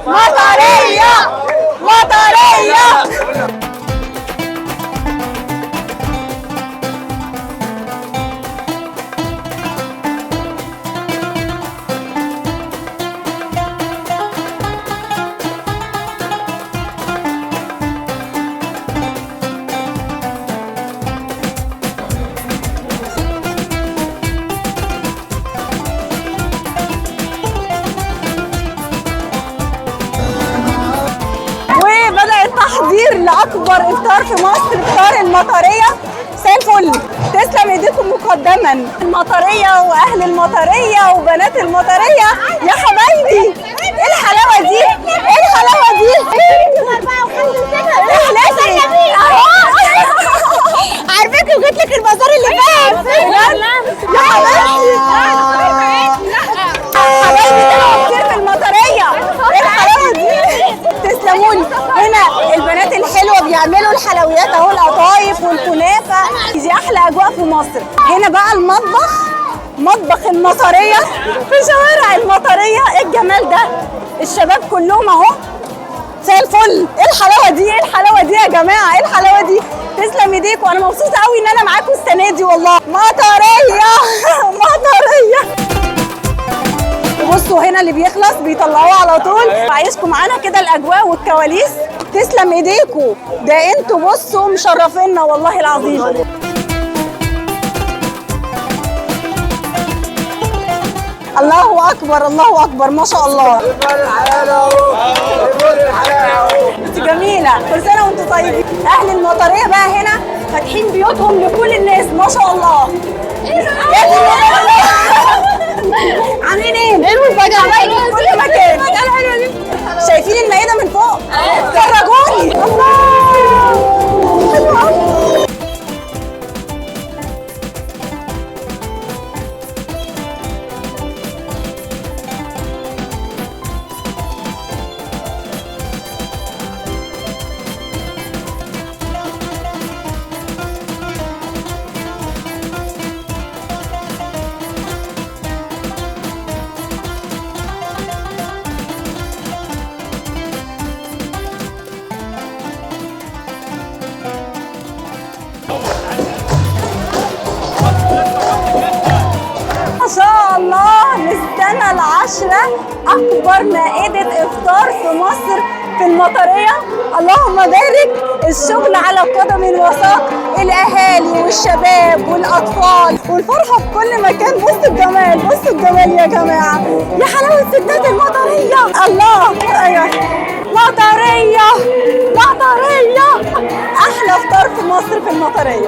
مطرية مطرية. وبدأ التحضير لأكبر إفطار في مصر، إفطار المطرية. زي الفل، تسلم ايديكم مقدما المطرية واهل المطرية وبنات المطرية يا حبايبي. ايه الحلاوة دي؟ ايه الحلاوة دي؟ احلفي عارفاكي وجيت لك البازار اللي فات يا حبايبي. حبايبي طلعوا كتير في المطرية. ايه الحلاوة دي؟ تسلموني. هنا البنات الحلوة بيعملوا الحلويات اهو، القطايف والكنافة. دي احلى اجواء في مصر. هنا بقى المطبخ، مطبخ المطرية في شوارع المطرية. ايه الجمال ده؟ الشباب كلهم اهو زي الفل. ايه الحلاوة دي؟ ايه الحلاوة دي يا جماعة؟ ايه الحلاوة دي؟ تسلم ايديكم. انا مبسوطة قوي ان انا معاكم السنة دي والله. مطرية مطرية. بصوا هنا اللي بيخلص بيطلعوه على طول. عايشكم معانا كده الاجواء والكواليس. تسلم ايديكم، ده انتوا بصوا مشرفينا والله العظيم. الله اكبر الله اكبر ما شاء الله. انت جميله، كل سنه وانتم طيبين. اهل المطريه بقى هنا فاتحين بيوتهم لكل الناس ما شاء الله. عاملين ايه؟ ايه المفاجأة؟ في كل مكان. شايفين المائدة من فوق؟ فرجوني. الله حلو قوي. ما شاء الله. للسنة العاشرة أكبر مائدة إفطار في مصر في المطرية. اللهم بارك. الشغل على قدم وساق، الأهالي والشباب والأطفال والفرحة في كل مكان. بصوا الجمال، بصوا الجمال يا جماعة. يا حلاوة ستات المطرية. الله أيوه مطرية مطرية. أحلى إفطار في مصر في المطرية.